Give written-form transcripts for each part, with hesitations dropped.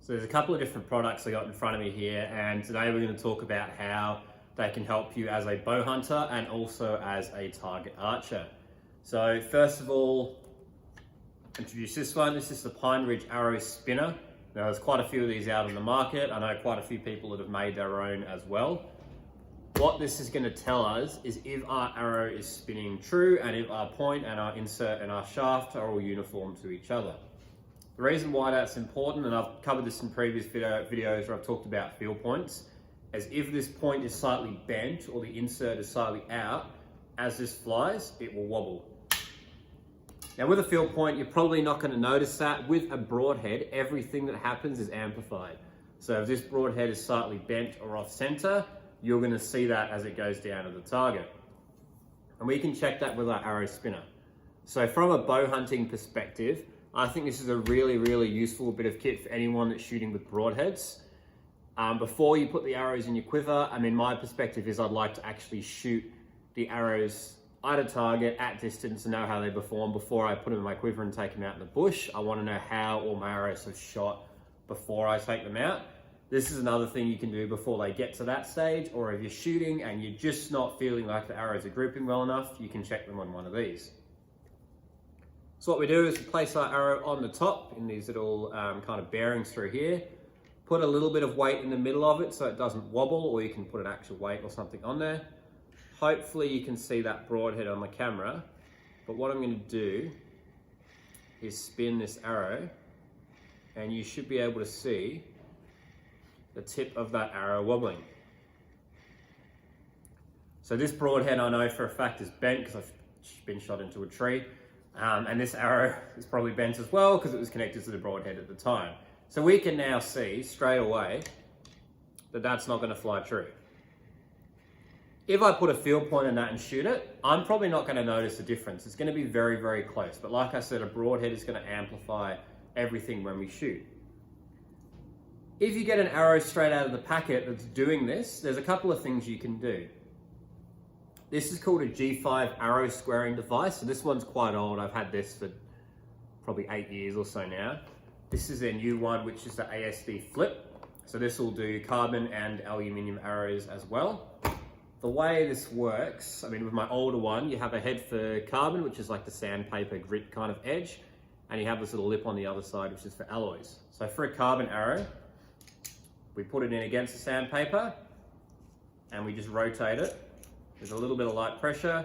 So there's a couple of different products I got in front of me here, and today we're going to talk about how they can help you as a bow hunter and also as a target archer. So first of all, introduce this one. This is the Pine Ridge Arrow Spinner. Now there's quite a few of these out on the market. I know quite a few people that have made their own as well. What this is going to tell us is if our arrow is spinning true and if our point and our insert and our shaft are all uniform to each other. The reason why that's important, and I've covered this in previous videos where I've talked about field points, is if this point is slightly bent or the insert is slightly out, as this flies, it will wobble. Now with a field point, you're probably not going to notice that. With a broadhead, everything that happens is amplified. So if this broadhead is slightly bent or off center, you're going to see that as it goes down to the target. And we can check that with our arrow spinner. So from a bow hunting perspective, I think this is a really useful bit of kit for anyone that's shooting with broadheads. Before you put the arrows in your quiver, my perspective is I'd like to actually shoot the arrows at a target at distance and know how they perform before I put them in my quiver and take them out in the bush. I want to know how all my arrows have shot before I take them out. This is another thing you can do before they get to that stage, or if you're shooting and you're just not feeling like the arrows are grouping well enough, you can check them on one of these. So what we do is we place our arrow on the top in these little kind of bearings through here, put a little bit of weight in the middle of it so it doesn't wobble, or you can put an actual weight or something on there. Hopefully you can see that broadhead on the camera, but what I'm going to do is spin this arrow and you should be able to see the tip of that arrow wobbling. So this broadhead I know for a fact is bent because I've been shot into a tree. And this arrow is probably bent as well because it was connected to the broadhead at the time. So we can now see straight away that that's not going to fly true. If I put a field point on that and shoot it, I'm probably not going to notice a difference. It's going to be very close. But like I said, a broadhead is going to amplify everything when we shoot. If you get an arrow straight out of the packet that's doing this, there's a couple of things you can do. This is called a G5 arrow squaring device. So this one's quite old. I've had this for probably 8 years or so now. This is their new one, which is the ASD flip. So this will do carbon and aluminium arrows as well. The way this works, with my older one, you have a head for carbon, which is like the sandpaper grit kind of edge. And you have this little lip on the other side, which is for alloys. So for a carbon arrow, we put it in against the sandpaper and we just rotate it. There's a little bit of light pressure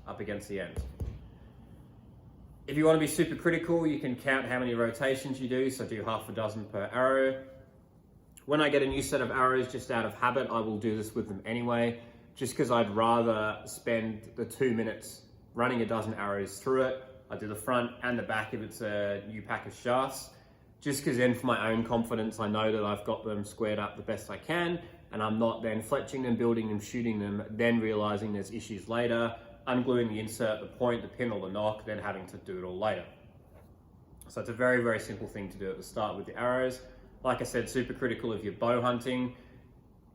up against the end. If you want to be super critical, you can count how many rotations you do, so do half a dozen per arrow. When I get a new set of arrows, just out of habit, I will do this with them anyway, just because I'd rather spend the 2 minutes running a dozen arrows through it. I do the front and the back if it's a new pack of shafts, just because then for my own confidence, I know that I've got them squared up the best I can, and I'm not then fletching them, building them, shooting them, then realizing there's issues later, ungluing the insert, the point, the pin or the knock, then having to do it all later. So it's a very simple thing to do at the start with the arrows. Like I said, super critical if you're bow hunting.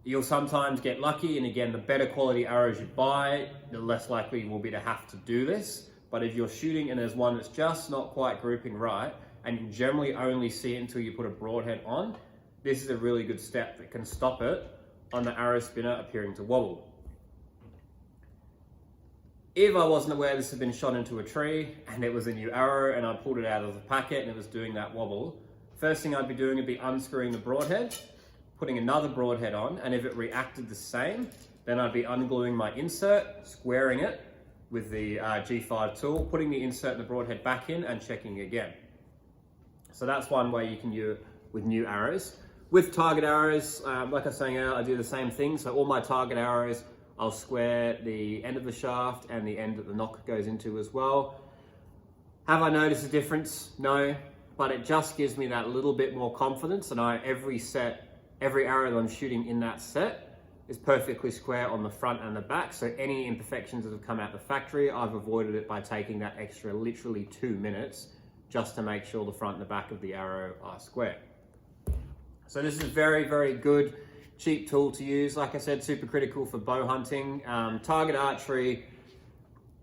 You'll sometimes get lucky, and again, the better quality arrows you buy, the less likely you will be to have to do this. But if you're shooting and there's one that's just not quite grouping right, and you generally only see it until you put a broadhead on, this is a really good step that can stop it on the arrow spinner appearing to wobble. If I wasn't aware this had been shot into a tree and it was a new arrow and I pulled it out of the packet and it was doing that wobble, first thing I'd be doing would be unscrewing the broadhead, putting another broadhead on, and if it reacted the same, then I'd be ungluing my insert, squaring it with the G5 tool, putting the insert and the broadhead back in and checking again. So that's one way you can do it with new arrows. With target arrows, like I was saying earlier, I do the same thing. So all my target arrows, I'll square the end of the shaft and the end that the knock goes into as well. Have I noticed a difference? No, but it just gives me that little bit more confidence, and every arrow that I'm shooting in that set is perfectly square on the front and the back. So any imperfections that have come out the factory, I've avoided it by taking that extra literally 2 minutes just to make sure the front and the back of the arrow are square. So this is a very good, cheap tool to use. Like I said, super critical for bow hunting. Target archery,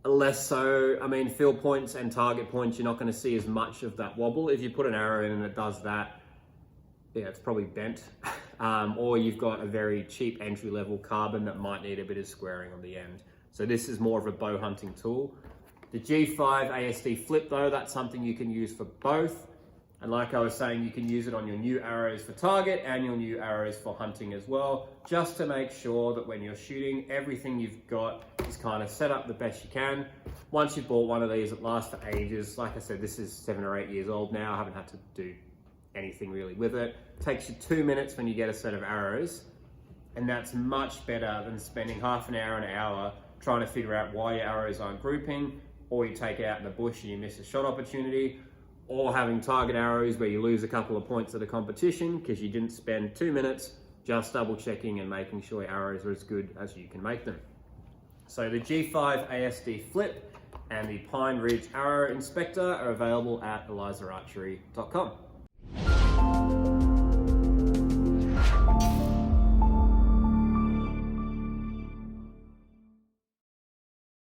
less so. Field points and target points, you're not going to see as much of that wobble. If you put an arrow in and it does that, yeah, it's probably bent. Or you've got a very cheap entry-level carbon that might need a bit of squaring on the end. So this is more of a bow hunting tool. The G5 ASD flip though, that's something you can use for both. And like I was saying, you can use it on your new arrows for target and your new arrows for hunting as well, just to make sure that when you're shooting, everything you've got is kind of set up the best you can. Once you've bought one of these, it lasts for ages. Like I said, this is 7 or 8 years old now. I haven't had to do anything really with it. It takes you 2 minutes when you get a set of arrows, and that's much better than spending half an hour trying to figure out why your arrows aren't grouping, or you take it out in the bush and you miss a shot opportunity, or having target arrows where you lose a couple of points at a competition because you didn't spend 2 minutes just double checking and making sure your arrows are as good as you can make them. So the G5 ASD Flip and the Pine Ridge Arrow Inspector are available at ElizaArchery.com.